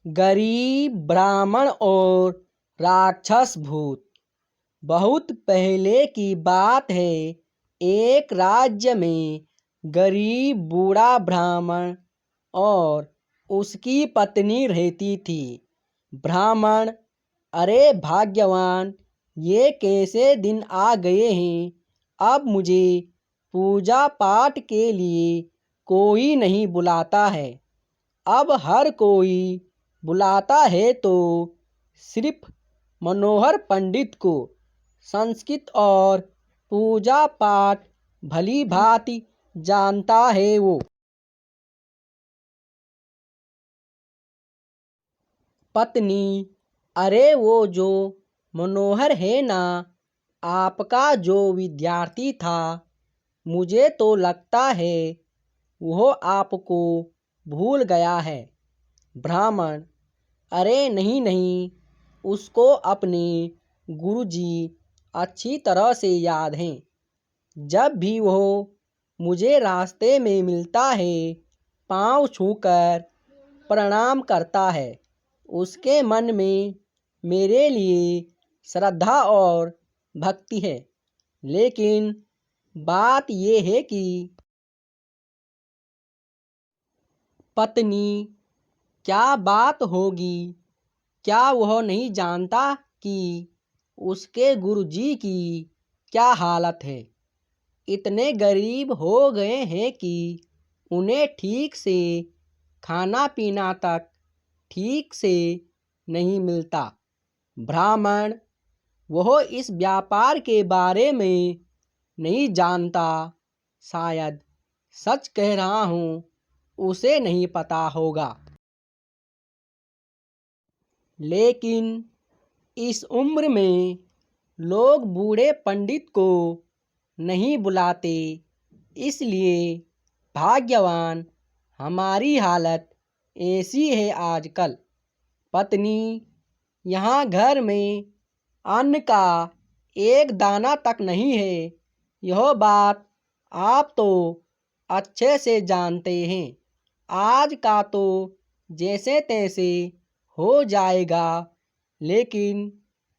गरीब ब्राह्मण और राक्षस भूत। बहुत पहले की बात है। एक राज्य में गरीब बूढ़ा ब्राह्मण और उसकी पत्नी रहती थी। ब्राह्मण, अरे भाग्यवान, ये कैसे दिन आ गए हैं। अब मुझे पूजा पाठ के लिए कोई नहीं बुलाता है। अब हर कोई बुलाता है तो सिर्फ मनोहर पंडित को। संस्कृत और पूजा पाठ भली भांति जानता है वो। पत्नी, अरे वो जो मनोहर है ना, आपका जो विद्यार्थी था, मुझे तो लगता है वो आपको भूल गया है। ब्राह्मण, अरे नहीं नहीं, उसको अपने गुरुजी अच्छी तरह से याद हैं। जब भी वो मुझे रास्ते में मिलता है, पाँव छूकर प्रणाम करता है। उसके मन में मेरे लिए श्रद्धा और भक्ति है। लेकिन बात ये है कि पत्नी, क्या बात होगी? क्या वह नहीं जानता कि उसके गुरुजी की क्या हालत है? इतने गरीब हो गए हैं कि उन्हें ठीक से खाना पीना तक ठीक से नहीं मिलता। ब्राह्मण, वह इस व्यापार के बारे में नहीं जानता। शायद सच कह रहा हूँ, उसे नहीं पता होगा। लेकिन इस उम्र में लोग बूढ़े पंडित को नहीं बुलाते। इसलिए भाग्यवान हमारी हालत ऐसी है आजकल। पत्नी, यहाँ घर में अन्न का एक दाना तक नहीं है। यह बात आप तो अच्छे से जानते हैं। आज का तो जैसे तैसे हो जाएगा, लेकिन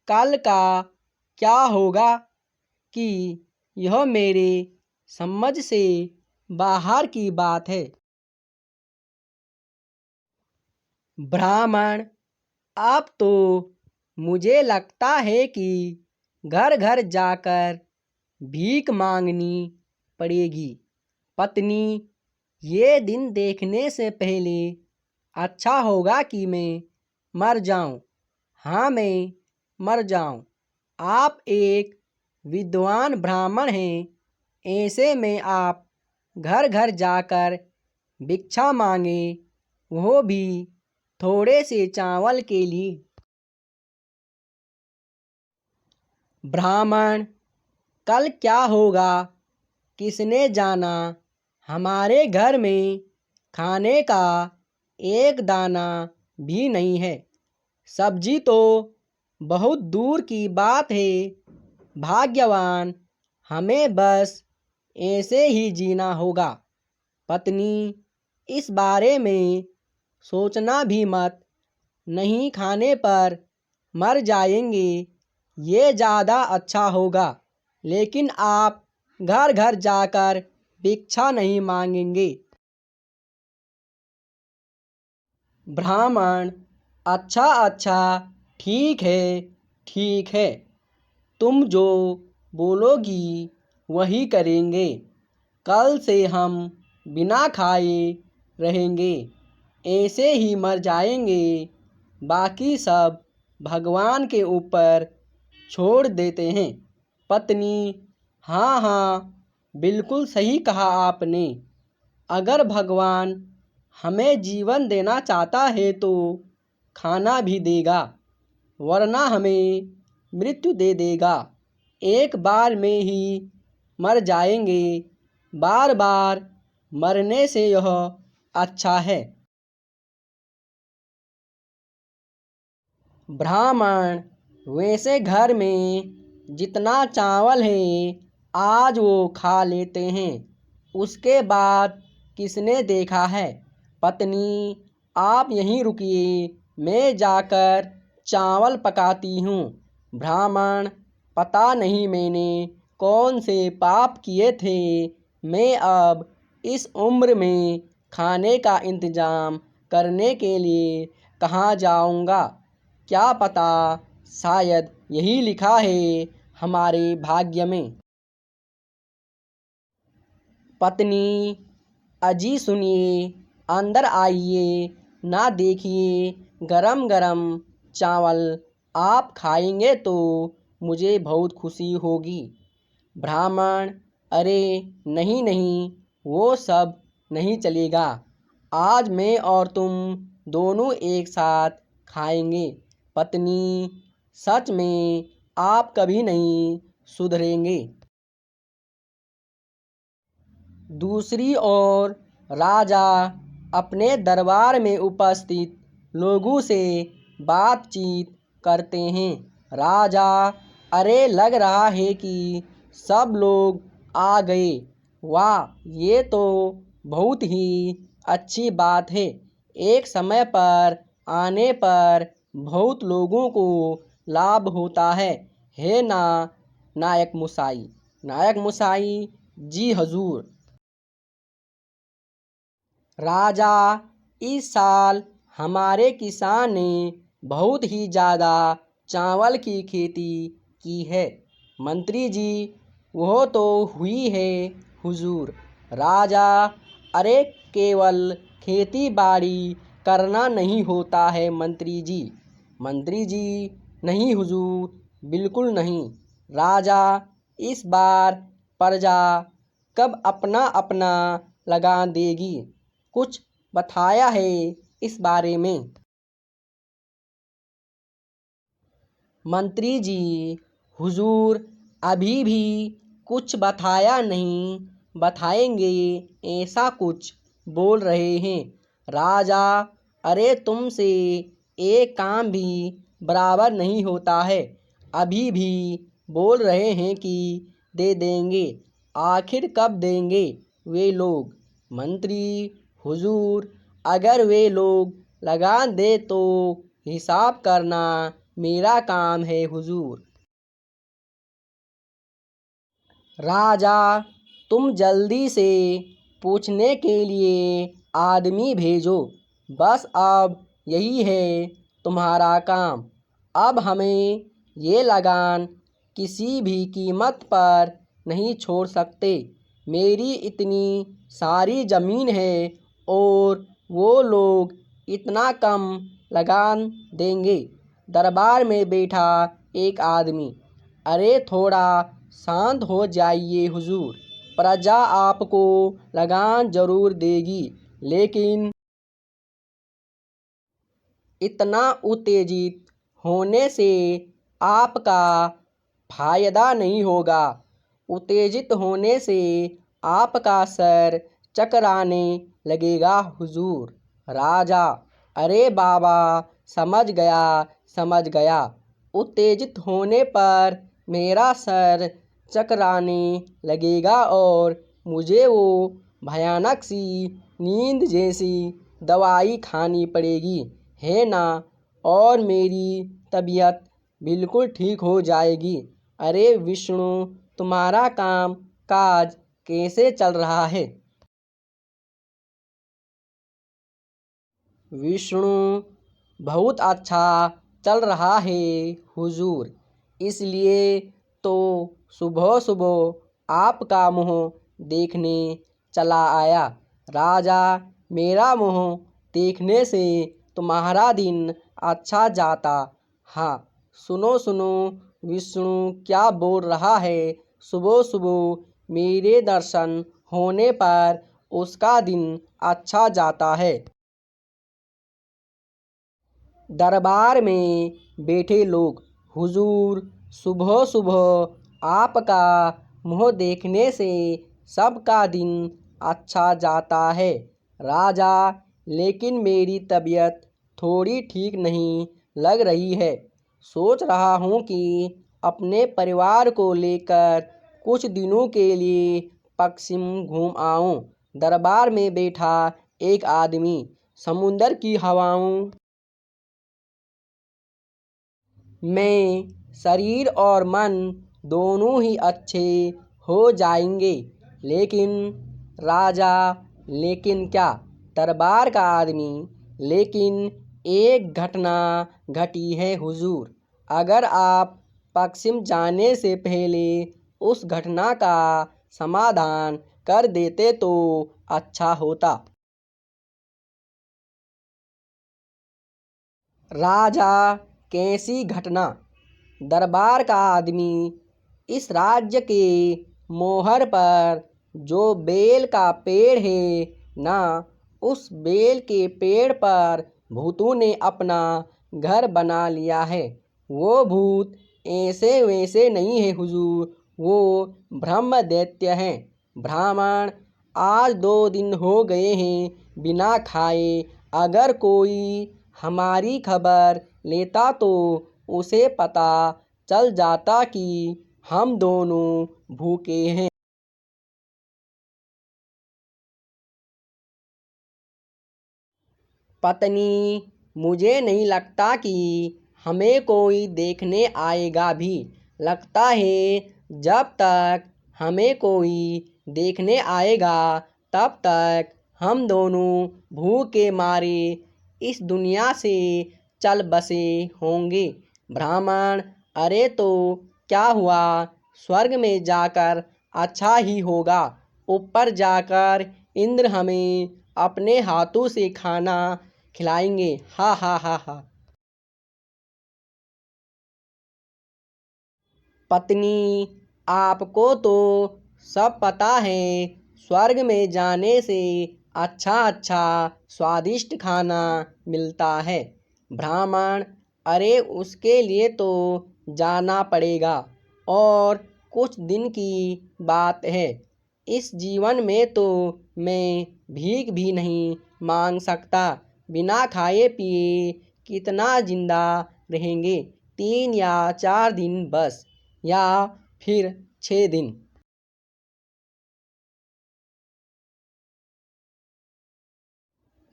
कल का क्या होगा कि यह मेरे समझ से बाहर की बात है। ब्राह्मण, अब तो मुझे लगता है कि घर घर जाकर भीख मांगनी पड़ेगी। पत्नी, ये दिन देखने से पहले अच्छा होगा कि मैं मर जाऊं। हाँ, मैं मर जाऊं। आप एक विद्वान ब्राह्मण हैं, ऐसे में आप घर घर जाकर भिक्षा मांगे, वो भी थोड़े से चावल के लिए। ब्राह्मण, कल क्या होगा किसने जाना। हमारे घर में खाने का एक दाना भी नहीं है। सब्जी तो बहुत दूर की बात है। भाग्यवान हमें बस ऐसे ही जीना होगा। पत्नी, इस बारे में सोचना भी मत। नहीं खाने पर मर जाएंगे, ये ज़्यादा अच्छा होगा। लेकिन आप घर घर जाकर भिक्षा नहीं मांगेंगे। ब्राह्मण, अच्छा अच्छा, ठीक है ठीक है, तुम जो बोलोगी वही करेंगे। कल से हम बिना खाए रहेंगे, ऐसे ही मर जाएंगे। बाकी सब भगवान के ऊपर छोड़ देते हैं। पत्नी, हाँ हाँ, बिल्कुल सही कहा आपने। अगर भगवान हमें जीवन देना चाहता है तो खाना भी देगा, वरना हमें मृत्यु दे देगा। एक बार में ही मर जाएंगे, बार बार मरने से यह अच्छा है। ब्राह्मण, वैसे घर में जितना चावल है आज वो खा लेते हैं, उसके बाद किसने देखा है। पत्नी, आप यहीं रुकिए, मैं जाकर चावल पकाती हूँ। ब्राह्मण, पता नहीं मैंने कौन से पाप किए थे। मैं अब इस उम्र में खाने का इंतजाम करने के लिए कहाँ जाऊँगा। क्या पता शायद यही लिखा है हमारे भाग्य में। पत्नी, अजी सुनिए, अंदर आइए, ना देखिए गरम गरम चावल आप खाएंगे तो मुझे बहुत खुशी होगी। ब्राह्मण, अरे नहीं नहीं, वो सब नहीं चलेगा। आज मैं और तुम दोनों एक साथ खाएंगे। पत्नी, सच में आप कभी नहीं सुधरेंगे। दूसरी ओर राजा अपने दरबार में उपस्थित लोगों से बातचीत करते हैं। राजा, अरे लग रहा है कि सब लोग आ गए। वाह, ये तो बहुत ही अच्छी बात है। एक समय पर आने पर बहुत लोगों को लाभ होता है ना नायक मुसाई। नायक मुसाई, जी हजूर। राजा, इस साल हमारे किसान ने बहुत ही ज़्यादा चावल की खेती की है। मंत्री जी, वो तो हुई है हुजूर। राजा, अरे केवल खेती बाड़ी करना नहीं होता है मंत्री जी। मंत्री जी, नहीं हुजूर, बिल्कुल नहीं। राजा, इस बार प्रजा कब अपना अपना लगान देगी, कुछ बताया है इस बारे में। मंत्री जी, हुजूर अभी भी कुछ बताया नहीं, बताएंगे ऐसा कुछ बोल रहे हैं। राजा, अरे तुमसे एक काम भी बराबर नहीं होता है। अभी भी बोल रहे हैं कि दे देंगे, आखिर कब देंगे वे लोग। मंत्री, हुजूर अगर वे लोग लगान दे तो हिसाब करना मेरा काम है हुजूर। राजा, तुम जल्दी से पूछने के लिए आदमी भेजो। बस अब यही है तुम्हारा काम। अब हमें ये लगान किसी भी कीमत पर नहीं छोड़ सकते। मेरी इतनी सारी ज़मीन है और वो लोग इतना कम लगान देंगे। दरबार में बैठा एक आदमी, अरे थोड़ा शांत हो जाइए हुजूर। प्रजा आपको लगान जरूर देगी, लेकिन इतना उत्तेजित होने से आपका फायदा नहीं होगा। उत्तेजित होने से आपका सर चकराने लगेगा हुजूर। राजा, अरे बाबा, समझ गया समझ गया। उत्तेजित होने पर मेरा सर चकराने लगेगा और मुझे वो भयानक सी नींद जैसी दवाई खानी पड़ेगी, है ना, और मेरी तबीयत बिल्कुल ठीक हो जाएगी। अरे विष्णु, तुम्हारा काम काज कैसे चल रहा है। विष्णु, बहुत अच्छा चल रहा है हुजूर, इसलिए तो सुबह सुबह आपका मुँह देखने चला आया। राजा, मेरा मुँह देखने से तुम्हारा दिन अच्छा जाता। हाँ, सुनो सुनो, विष्णु क्या बोल रहा है। सुबह सुबह मेरे दर्शन होने पर उसका दिन अच्छा जाता है। दरबार में बैठे लोग, हुजूर सुबह सुबह आपका मुँह देखने से सबका दिन अच्छा जाता है। राजा, लेकिन मेरी तबीयत थोड़ी ठीक नहीं लग रही है। सोच रहा हूँ कि अपने परिवार को लेकर कुछ दिनों के लिए पश्चिम घूम आऊँ। दरबार में बैठा एक आदमी, समुंदर की हवाओं में शरीर और मन दोनों ही अच्छे हो जाएंगे। लेकिन राजा, लेकिन क्या? दरबार का आदमी, लेकिन एक घटना घटी है हुजूर। अगर आप पश्चिम जाने से पहले उस घटना का समाधान कर देते तो अच्छा होता। राजा, कैसी घटना? दरबार का आदमी, इस राज्य के मोहर पर जो बेल का पेड़ है ना, उस बेल के पेड़ पर भूतों ने अपना घर बना लिया है। वो भूत ऐसे वैसे नहीं है हुजूर, वो ब्रह्म दैत्य हैं। ब्राह्मण, आज 2 दिन हो गए हैं बिना खाए। अगर कोई हमारी खबर लेता तो उसे पता चल जाता कि हम दोनों भूखे हैं। पत्नी, मुझे नहीं लगता कि हमें कोई देखने आएगा भी। लगता है जब तक हमें कोई देखने आएगा तब तक हम दोनों भूख के मारे इस दुनिया से चल बसे होंगे। ब्राह्मण, अरे तो क्या हुआ? स्वर्ग में जाकर अच्छा ही होगा। ऊपर जाकर इंद्र हमें अपने हाथों से खाना खिलाएंगे। हा हा हा हा। पत्नी, आपको तो सब पता है। स्वर्ग में जाने से अच्छा अच्छा स्वादिष्ट खाना मिलता है। ब्राह्मण, अरे उसके लिए तो जाना पड़ेगा, और कुछ दिन की बात है। इस जीवन में तो मैं भीख भी नहीं मांग सकता। बिना खाए पिए कितना जिंदा रहेंगे? 3 या 4 दिन बस, या फिर 6 दिन।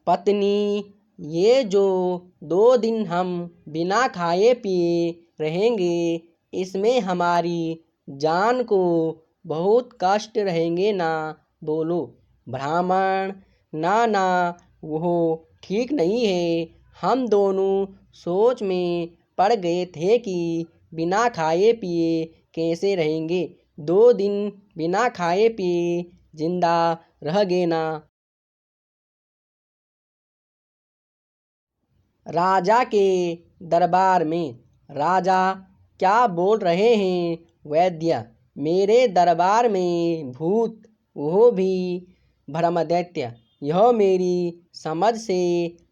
पत्नी, ये जो 2 दिन हम बिना खाए पिए रहेंगे, इसमें हमारी जान को बहुत कष्ट रहेंगे ना? बोलो। ब्राह्मण, ना ना, वो ठीक नहीं है। हम दोनों सोच में पड़ गए थे कि बिना खाए पिए कैसे रहेंगे। 2 दिन बिना खाए पिए जिंदा रह गए ना? राजा के दरबार में। राजा, क्या बोल रहे हैं वैद्य? मेरे दरबार में भूत, वो भी ब्रह्मदैत्य? यह मेरी समझ से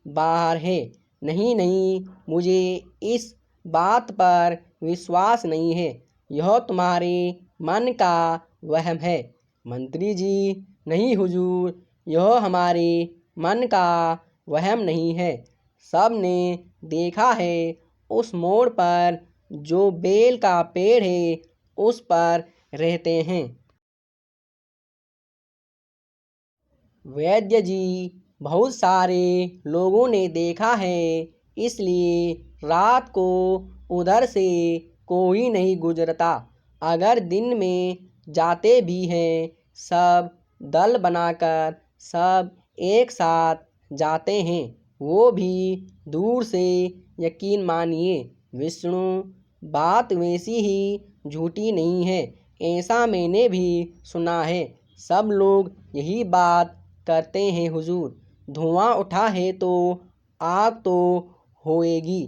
बाहर है। नहीं नहीं, मुझे इस बात पर विश्वास नहीं है। यह तुम्हारे मन का वहम है। मंत्री जी, नहीं हुजूर, यह हमारे मन का वहम नहीं है। सब ने देखा है, उस मोड़ पर जो बेल का पेड़ है उस पर रहते हैं। वैद्य जी, बहुत सारे लोगों ने देखा है, इसलिए रात को उधर से कोई नहीं गुजरता। अगर दिन में जाते भी हैं, सब दल बनाकर सब एक साथ जाते हैं। वो भी दूर से। यकीन मानिए विष्णु, बात वैसी ही झूठी नहीं है। ऐसा मैंने भी सुना है। सब लोग यही बात करते हैं हुजूर। धुआं उठा है तो आग तो होएगी।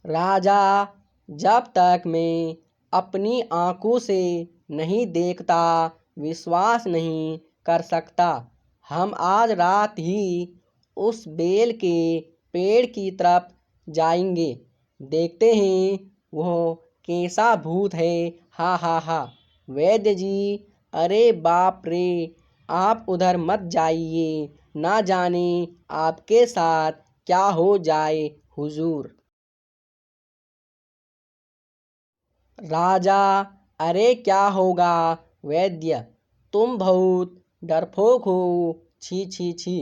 राजा, जब तक मैं अपनी आंखों से नहीं देखता विश्वास नहीं कर सकता। हम आज रात ही उस बेल के पेड़ की तरफ जाएंगे। देखते हैं वो कैसा भूत है। हा हा हा। वैद्य जी, अरे बाप रे, आप उधर मत जाइए। ना जाने आपके साथ क्या हो जाए हुजूर। राजा, अरे क्या होगा वैद्य? तुम बहुत डरपोक हो। छी छी छी।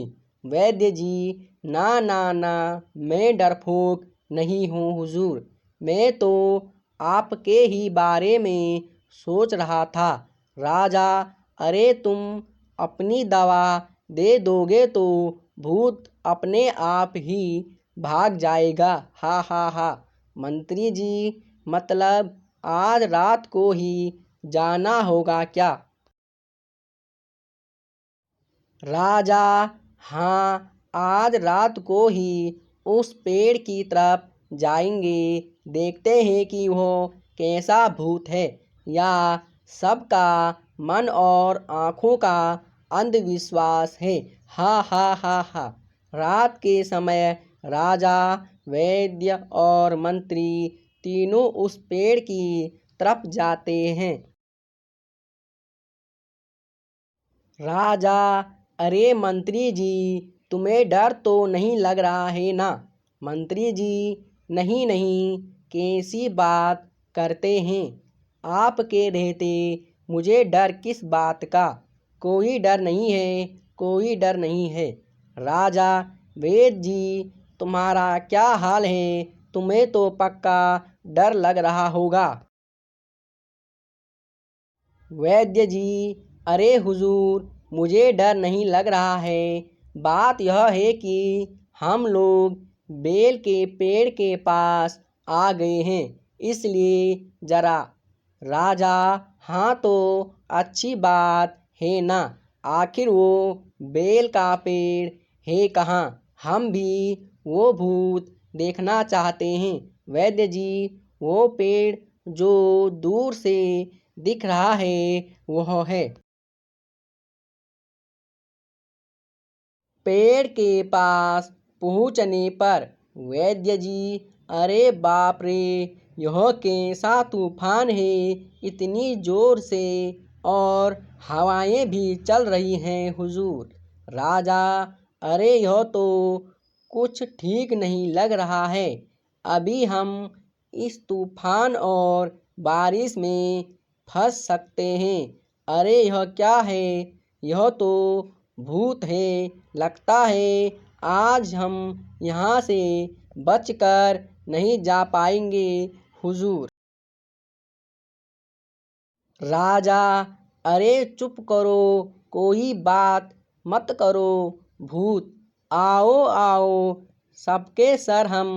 वैद्य जी, ना ना ना, मैं डरपोक नहीं हूँ हुजूर। मैं तो आपके ही बारे में सोच रहा था। राजा, अरे तुम अपनी दवा दे दोगे तो भूत अपने आप ही भाग जाएगा। हा हा हा। मंत्री जी, मतलब आज रात को ही जाना होगा क्या? राजा, हाँ, आज रात को ही उस पेड़ की तरफ जाएंगे। देखते हैं कि वो कैसा भूत है, या सबका मन और आँखों का अंधविश्वास है। हा हा हा हा। रात के समय राजा, वैद्य और मंत्री तीनों उस पेड़ की तरफ जाते हैं। राजा, अरे मंत्री जी, तुम्हें डर तो नहीं लग रहा है ना? मंत्री जी, नहीं नहीं, कैसी बात करते हैं? आपके रहते मुझे डर किस बात का? कोई डर नहीं है, कोई डर नहीं है। राजा, वेद जी, तुम्हारा क्या हाल है? तुम्हें तो पक्का डर लग रहा होगा। वैद्य जी, अरे हुजूर, मुझे डर नहीं लग रहा है। बात यह है कि हम लोग बेल के पेड़ के पास आ गए हैं, इसलिए जरा। राजा, हाँ तो अच्छी बात है ना। आखिर वो बेल का पेड़ है कहाँ? हम भी वो भूत देखना चाहते हैं। वैद्य जी, वो पेड़ जो दूर से दिख रहा है वह है। पेड़ के पास पहुंचने पर वैद्य जी, अरे बाप रे, यह कैसा तूफान है? इतनी जोर से और हवाएं भी चल रही हैं हुजूर। राजा, अरे यह तो कुछ ठीक नहीं लग रहा है। अभी हम इस तूफान और बारिश में फंस सकते हैं। अरे यह क्या है? यह तो भूत है। लगता है आज हम यहाँ से बचकर नहीं जा पाएंगे हुजूर। राजा, अरे चुप करो, कोई बात मत करो। भूत, आओ आओ, सबके सर हम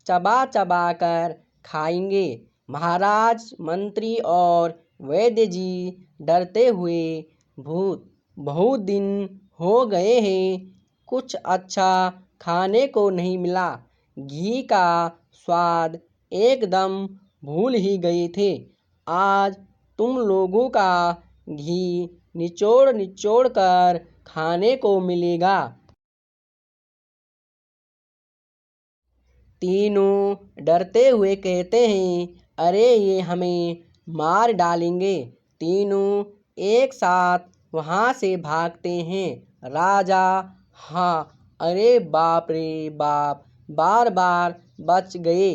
चबा चबा कर खाएंगे। महाराज, मंत्री और वैद्य जी डरते हुए, भूत, बहुत दिन हो गए हैं, कुछ अच्छा खाने को नहीं मिला। घी का स्वाद एकदम भूल ही गए थे। आज तुम लोगों का घी निचोड़ निचोड़ कर खाने को मिलेगा। तीनों डरते हुए कहते हैं, अरे ये हमें मार डालेंगे। तीनों एक साथ वहाँ से भागते हैं। राजा, हाँ, अरे बाप रे बाप, बार बार बच गए।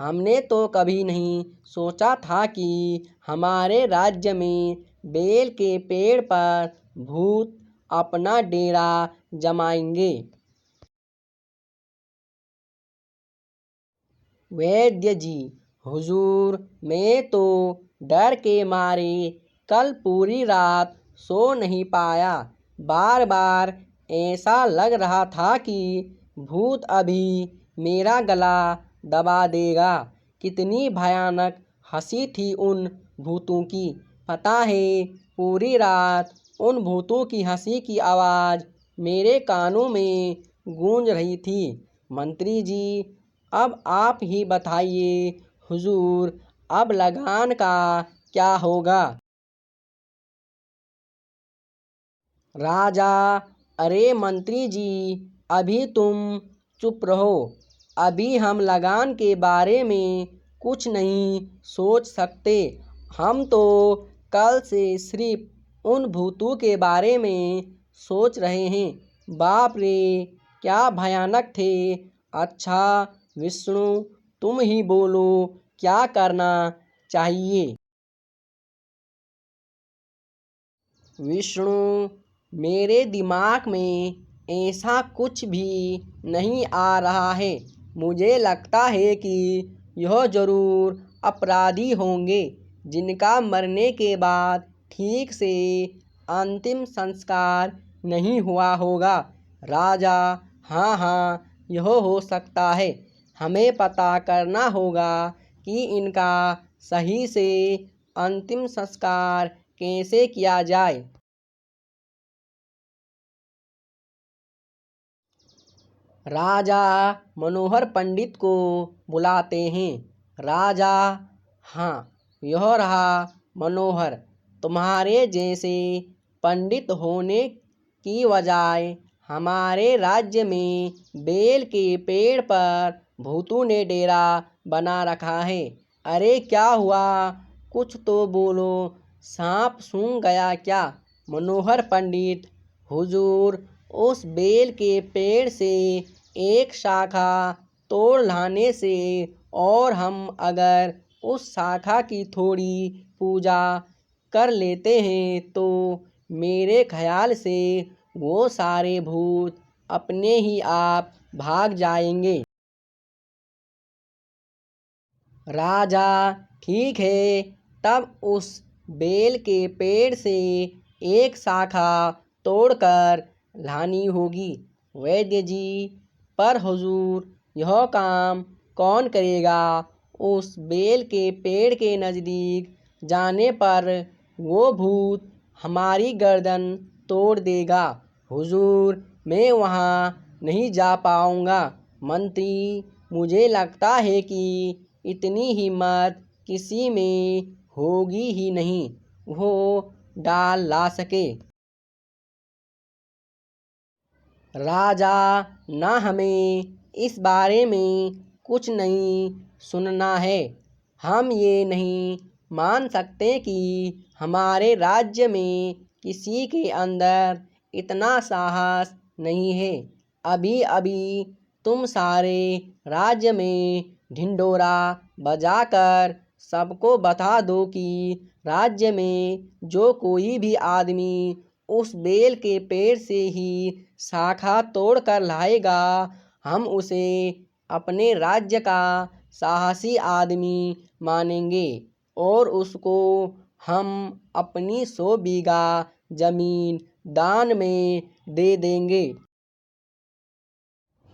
हमने तो कभी नहीं सोचा था कि हमारे राज्य में बेल के पेड़ पर भूत अपना डेरा जमाएंगे। वैद्य जी, हुजूर, मैं तो डर के मारे कल पूरी रात सो नहीं पाया। बार बार ऐसा लग रहा था कि भूत अभी मेरा गला दबा देगा। कितनी भयानक हंसी थी उन भूतों की। पता है, पूरी रात उन भूतों की हंसी की आवाज़ मेरे कानों में गूंज रही थी। मंत्री जी, अब आप ही बताइए हुजूर, अब लगान का क्या होगा? राजा, अरे मंत्री जी, अभी तुम चुप रहो। अभी हम लगान के बारे में कुछ नहीं सोच सकते। हम तो कल से सिर्फ उन भूतों के बारे में सोच रहे हैं। बाप रे, क्या भयानक थे। अच्छा विष्णु, तुम ही बोलो, क्या करना चाहिए? विष्णु, मेरे दिमाग में ऐसा कुछ भी नहीं आ रहा है। मुझे लगता है कि यह ज़रूर अपराधी होंगे जिनका मरने के बाद ठीक से अंतिम संस्कार नहीं हुआ होगा। राजा: हाँ हाँ, यह हो सकता है। हमें पता करना होगा कि इनका सही से अंतिम संस्कार कैसे किया जाए। राजा मनोहर पंडित को बुलाते हैं। राजा: हाँ, यह रहा मनोहर। तुम्हारे जैसे पंडित होने की बजाय हमारे राज्य में बेल के पेड़ पर भूतों ने डेरा बना रखा है। अरे क्या हुआ? कुछ तो बोलो, सांप सूंघ गया क्या? मनोहर पंडित: हुजूर, उस बेल के पेड़ से एक शाखा तोड़ लाने से और हम अगर उस शाखा की थोड़ी पूजा कर लेते हैं तो मेरे ख्याल से वो सारे भूत अपने ही आप भाग जाएंगे। राजा: ठीक है, तब उस बेल के पेड़ से एक शाखा तोड़कर लानी होगी। वैद्य जी: पर हुजूर, यह काम कौन करेगा? उस बेल के पेड़ के नज़दीक जाने पर वो भूत हमारी गर्दन तोड़ देगा। हुजूर, मैं वहाँ नहीं जा पाऊँगा। मंत्री: मुझे लगता है कि इतनी हिम्मत किसी में होगी ही नहीं वो डाल ला सके। राजा: ना, हमें इस बारे में कुछ नहीं सुनना है। हम ये नहीं मान सकते कि हमारे राज्य में किसी के अंदर इतना साहस नहीं है। अभी अभी तुम सारे राज्य में ढिंढोरा बजाकर सबको बता दो कि राज्य में जो कोई भी आदमी उस बेल के पेड़ से ही शाखा तोड़ कर लाएगा, हम उसे अपने राज्य का साहसी आदमी मानेंगे और उसको हम अपनी 100 बीघा जमीन दान में दे देंगे।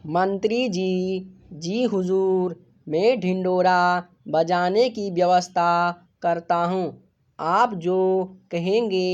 मंत्री जी: जी हुजूर, मैं ढिंडोरा बजाने की व्यवस्था करता हूँ। आप जो कहेंगे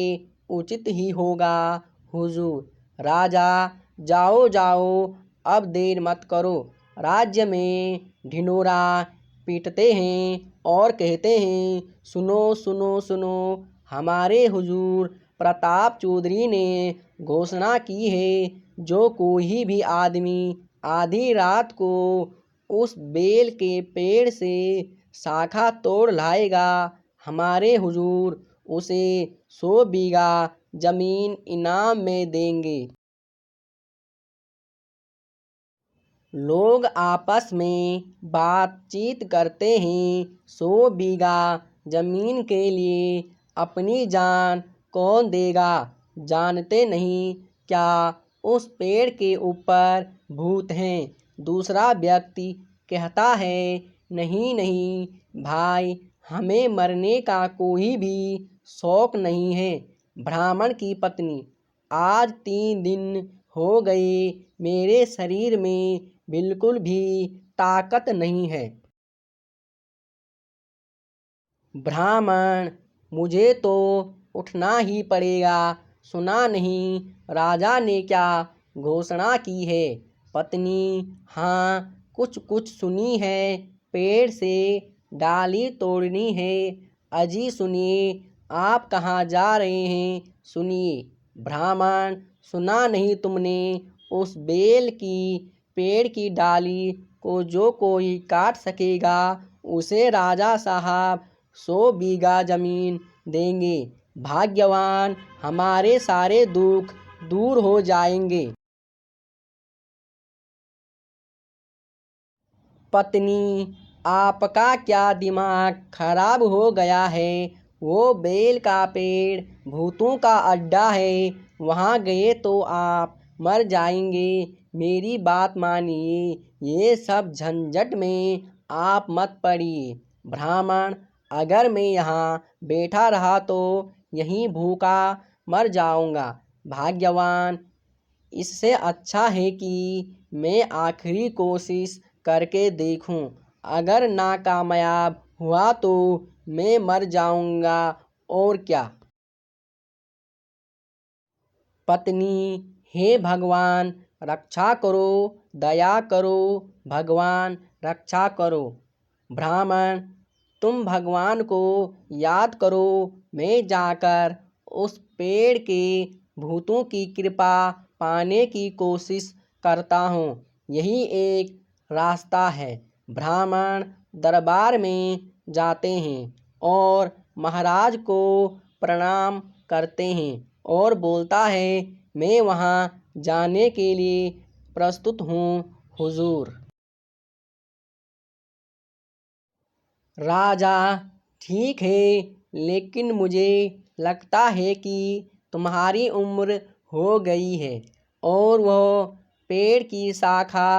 उचित ही होगा हुजूर। राजा: जाओ जाओ, अब देर मत करो। राज्य में ढिंडोरा पीटते हैं और कहते हैं, सुनो सुनो सुनो, हमारे हुजूर प्रताप चौधरी ने घोषणा की है, जो कोई भी आदमी आधी रात को उस बेल के पेड़ से शाखा तोड़ लाएगा, हमारे हुजूर उसे 100 बीघा जमीन इनाम में देंगे। लोग आपस में बातचीत करते हैं, 100 बीघा जमीन के लिए अपनी जान कौन देगा? जानते नहीं क्या उस पेड़ के ऊपर भूत हैं? दूसरा व्यक्ति कहता है, नहीं नहीं भाई, हमें मरने का कोई भी शौक नहीं है। ब्राह्मण की पत्नी: आज 3 दिन हो गए, मेरे शरीर में बिल्कुल भी ताकत नहीं है। ब्राह्मण: मुझे तो उठना ही पड़ेगा। सुना नहीं राजा ने क्या घोषणा की है? पत्नी: हाँ, कुछ कुछ सुनी है। पेड़ से डाली तोड़नी है। अजी सुनिए, आप कहाँ जा रहे हैं? सुनिए। ब्राह्मण: सुना नहीं तुमने, उस बेल की पेड़ की डाली को जो कोई काट सकेगा उसे राजा साहब 100 बीघा जमीन देंगे। भाग्यवान, हमारे सारे दुख दूर हो जाएंगे। पत्नी: आपका क्या दिमाग खराब हो गया है? वो बेल का पेड़ भूतों का अड्डा है। वहाँ गए तो आप मर जाएंगे। मेरी बात मानिए, ये सब झंझट में आप मत पड़िए। ब्राह्मण, अगर मैं यहाँ बैठा रहा तो यहीं भूखा मर जाऊंगा। भाग्यवान, इससे अच्छा है कि मैं आखिरी कोशिश करके देखूं। अगर नाकामयाब हुआ तो मैं मर जाऊंगा, और क्या। पत्नी, हे भगवान रक्षा करो, दया करो, भगवान रक्षा करो। ब्राह्मण, तुम भगवान को याद करो, मैं जाकर उस पेड़ के भूतों की कृपा पाने की कोशिश करता हूँ, यही एक रास्ता है। ब्राह्मण दरबार में जाते हैं और महाराज को प्रणाम करते हैं और बोलता है, मैं वहाँ जाने के लिए प्रस्तुत हूँ हुजूर। राजा, ठीक है, लेकिन मुझे लगता है कि तुम्हारी उम्र हो गई है और वह पेड़ की शाखा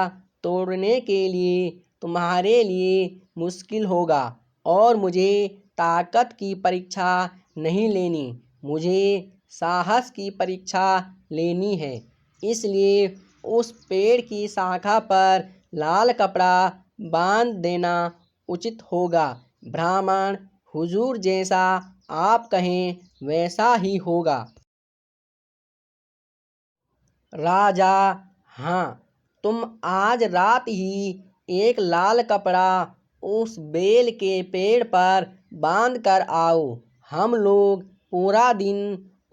तोड़ने के लिए तुम्हारे लिए मुश्किल होगा, और मुझे ताकत की परीक्षा नहीं लेनी, मुझे साहस की परीक्षा लेनी है। इसलिए उस पेड़ की शाखा पर लाल कपड़ा बांध देना उचित होगा। ब्राह्मण, हुजूर जैसा आप कहें वैसा ही होगा। राजा, हाँ, तुम आज रात ही एक लाल कपड़ा उस बेल के पेड़ पर बांध कर आओ। हम लोग पूरा दिन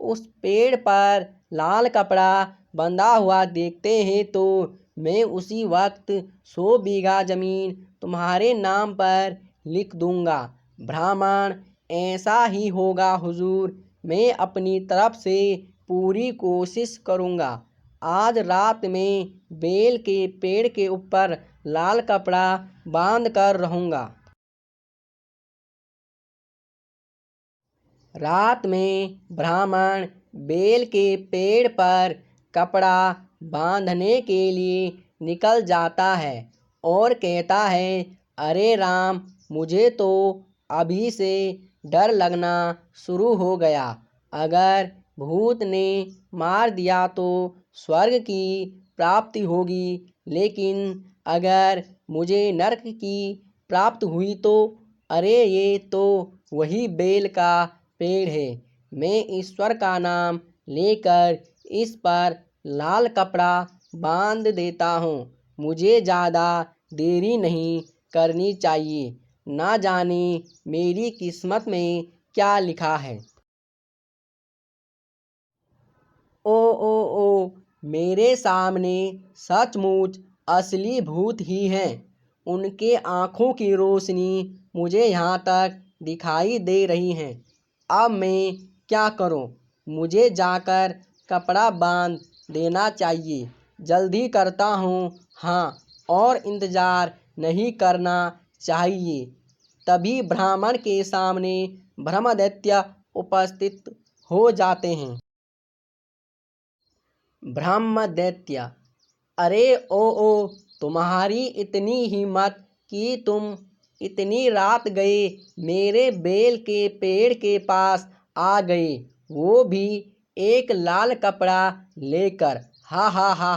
उस पेड़ पर लाल कपड़ा बंधा हुआ देखते हैं तो मैं उसी वक्त 100 बीघा जमीन तुम्हारे नाम पर लिख दूंगा। ब्राह्मण, ऐसा ही होगा हुजूर, मैं अपनी तरफ से पूरी कोशिश करूंगा। आज रात में बेल के पेड़ के ऊपर लाल कपड़ा बांध कर रहूंगा। रात में ब्राह्मण बेल के पेड़ पर कपड़ा बांधने के लिए निकल जाता है और कहता है, अरे राम, मुझे तो अभी से डर लगना शुरू हो गया। अगर भूत ने मार दिया तो स्वर्ग की प्राप्ति होगी, लेकिन अगर मुझे नरक की प्राप्ति हुई तो, अरे ये तो वही बेल का पेड़ है। मैं ईश्वर का नाम लेकर इस पर लाल कपड़ा बांध देता हूँ। मुझे ज़्यादा देरी नहीं करनी चाहिए, ना जाने मेरी किस्मत में क्या लिखा है। ओ, मेरे सामने सचमुच असली भूत ही हैं। उनके आँखों की रोशनी मुझे यहाँ तक दिखाई दे रही है। अब मैं क्या करूँ? मुझे जाकर कपड़ा बांध देना चाहिए। जल्दी करता हूँ, हाँ, और इंतज़ार नहीं करना चाहिए। तभी ब्राह्मण के सामने ब्रह्मदैत्य उपस्थित हो जाते हैं। ब्रह्मदैत्य, अरे ओ, तुम्हारी इतनी हिम्मत कि तुम इतनी रात गए मेरे बेल के पेड़ के पास आ गए, वो भी एक लाल कपड़ा लेकर। हा हा हा।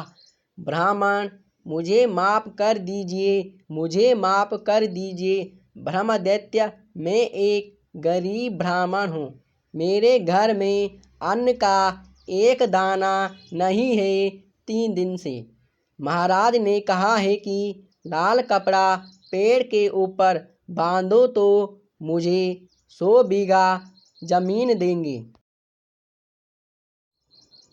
ब्राह्मण, मुझे माफ कर दीजिए, मुझे माफ कर दीजिए। ब्रह्मदैत्य, मैं एक गरीब ब्राह्मण हूँ, मेरे घर में अन्न का एक दाना नहीं है 3 दिन से। महाराज ने कहा है कि लाल कपड़ा पेड़ के ऊपर बांधो तो मुझे 100 बीघा जमीन देंगे।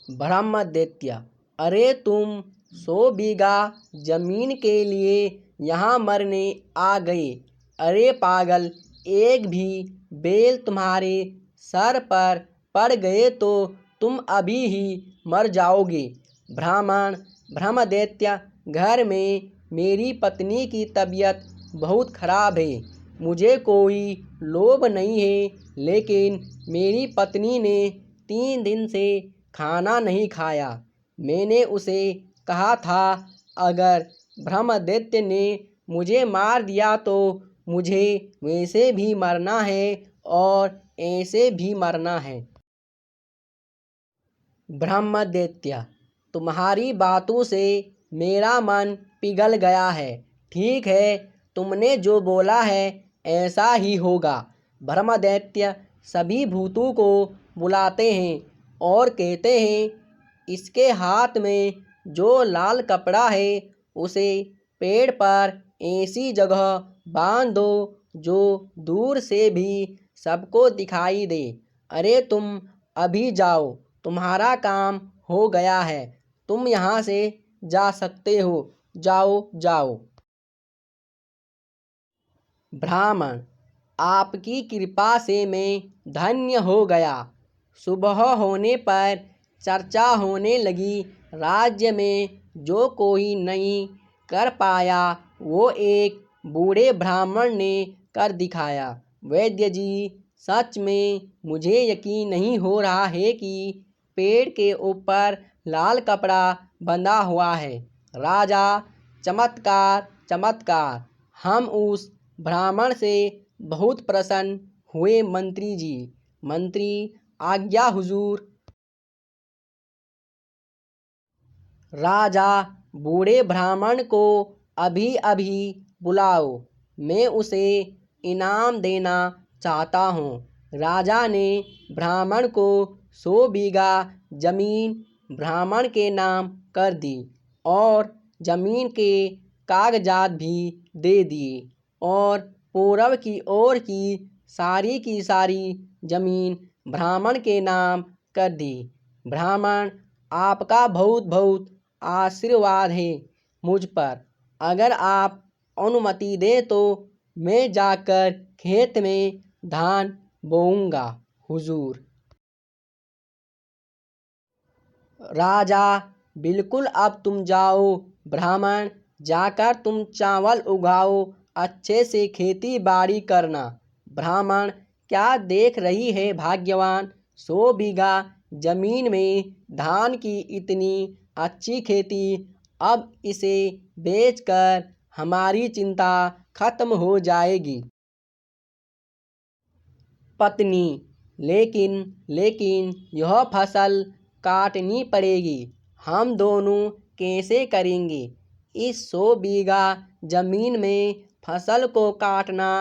ब्रह्मदैत्य, अरे तुम 100 बीघा जमीन के लिए यहाँ मरने आ गए? अरे पागल, एक भी बेल तुम्हारे सर पर पड़ गए तो तुम अभी ही मर जाओगे। ब्राह्मण, ब्रह्मदैत्य, घर में मेरी पत्नी की तबीयत बहुत खराब है। मुझे कोई लोभ नहीं है, लेकिन मेरी पत्नी ने 3 दिन से खाना नहीं खाया। मैंने उसे कहा था अगर ब्रह्मदैत्य ने मुझे मार दिया तो मुझे वैसे भी मरना है और ऐसे भी मरना है। ब्रह्मदैत्य, तुम्हारी बातों से मेरा मन पिघल गया है। ठीक है, तुमने जो बोला है ऐसा ही होगा। ब्रह्मदैत्य सभी भूतों को बुलाते हैं और कहते हैं, इसके हाथ में जो लाल कपड़ा है उसे पेड़ पर ऐसी जगह बांध दो जो दूर से भी सबको दिखाई दे। अरे तुम अभी जाओ, तुम्हारा काम हो गया है, तुम यहाँ से जा सकते हो, जाओ जाओ। ब्राह्मण, आपकी कृपा से मैं धन्य हो गया। सुबह होने पर चर्चा होने लगी। राज्य में जो कोई नहीं कर पाया वो एक बूढ़े ब्राह्मण ने कर दिखाया। वैद्य जी, सच में मुझे यकीन नहीं हो रहा है कि पेड़ के ऊपर लाल कपड़ा बंधा हुआ है। राजा, चमत्कार चमत्कार। हम उस ब्राह्मण से बहुत प्रसन्न हुए मंत्री जी। मंत्री, आज्ञा हुजूर। राजा, बूढ़े ब्राह्मण को अभी अभी बुलाओ, मैं उसे इनाम देना चाहता हूँ। राजा ने ब्राह्मण को 100 बीघा जमीन ब्राह्मण के नाम कर दी और जमीन के कागजात भी दे दिए और पूरब की ओर की सारी जमीन ब्राह्मण के नाम कर दी। ब्राह्मण, आपका बहुत बहुत आशीर्वाद है मुझ पर। अगर आप अनुमति दें तो मैं जाकर खेत में धान बोऊंगा हुजूर। राजा, बिल्कुल अब तुम जाओ। ब्राह्मण, जाकर तुम चावल उगाओ, अच्छे से खेती बाड़ी करना। ब्राह्मण, क्या देख रही है भाग्यवान, 100 बीघा जमीन में धान की इतनी अच्छी खेती। अब इसे बेचकर हमारी चिंता खत्म हो जाएगी। पत्नी, लेकिन लेकिन यह फसल काटनी पड़ेगी। हम दोनों कैसे करेंगे? इस 100 बीघा जमीन में फसल को काटना।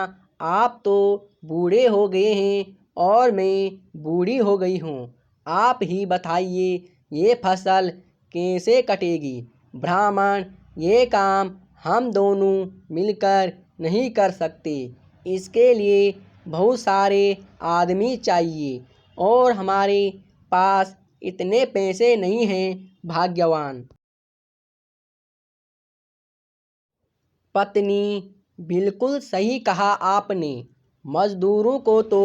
आप तो बूढ़े हो गए हैं और मैं बूढ़ी हो गई हूँ। आप ही बताइए ये फसल कैसे कटेगी? ब्राह्मण, ये काम हम दोनों मिलकर नहीं कर सकते। इसके लिए बहुत सारे आदमी चाहिए और हमारे पास इतने पैसे नहीं हैं भाग्यवान। पत्नी, बिल्कुल सही कहा आपने। मजदूरों को तो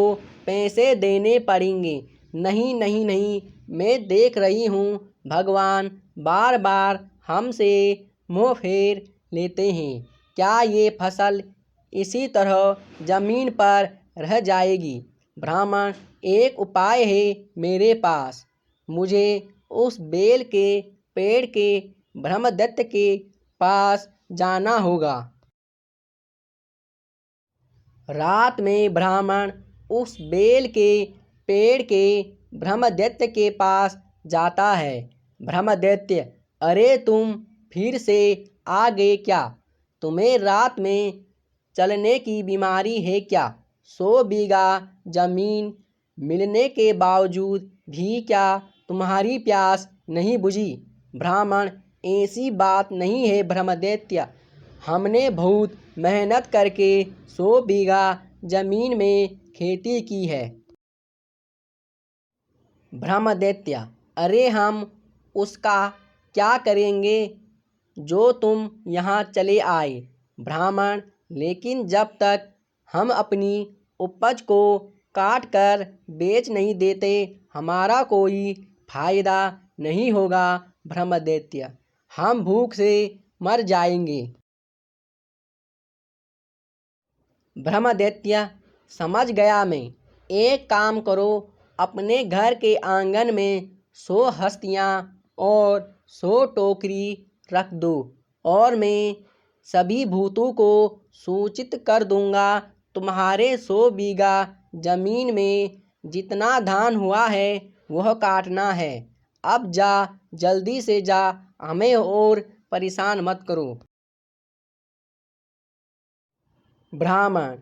पैसे देने पड़ेंगे। नहीं नहीं नहीं, मैं देख रही हूँ भगवान बार बार हमसे मुँह फेर लेते हैं। क्या ये फसल इसी तरह जमीन पर रह जाएगी? ब्राह्मण, एक उपाय है मेरे पास। मुझे उस बेल के पेड़ के ब्रह्मदत्त के पास जाना होगा। रात में ब्राह्मण उस बेल के पेड़ के ब्रह्मदैत्य के पास जाता है। ब्रह्मदैत्य, अरे तुम फिर से आ गए क्या? तुम्हें रात में चलने की बीमारी है क्या? 100 बीघा जमीन मिलने के बावजूद भी क्या तुम्हारी प्यास नहीं बुझी? ब्राह्मण, ऐसी बात नहीं है ब्रह्मदैत्य, हमने बहुत मेहनत करके 100 बीघा जमीन में खेती की है। ब्रह्मदैत्य, अरे हम उसका क्या करेंगे जो तुम यहाँ चले आए? ब्राह्मण, लेकिन जब तक हम अपनी उपज को काट कर बेच नहीं देते हमारा कोई फायदा नहीं होगा। ब्रह्मदैत्य, हम भूख से मर जाएंगे। ब्रह्मदैत्य, समझ गया मैं। एक काम करो, अपने घर के आंगन में 100 हस्तियाँ और 100 टोकरी रख दो और मैं सभी भूतों को सूचित कर दूंगा। तुम्हारे 100 बीघा जमीन में जितना धान हुआ है वह काटना है। अब जा, जल्दी से जा, हमें और परेशान मत करो। ब्राह्मण,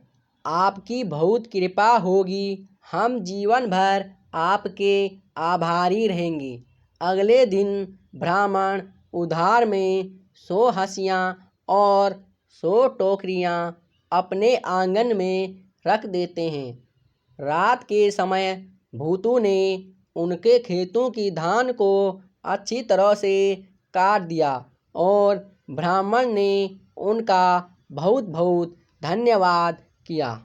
आपकी बहुत कृपा होगी, हम जीवन भर आपके आभारी रहेंगे। अगले दिन ब्राह्मण उधार में 100 हंसियाँ और 100 टोकरियाँ अपने आंगन में रख देते हैं। रात के समय भूतों ने उनके खेतों की धान को अच्छी तरह से काट दिया और ब्राह्मण ने उनका बहुत बहुत धन्यवाद किया।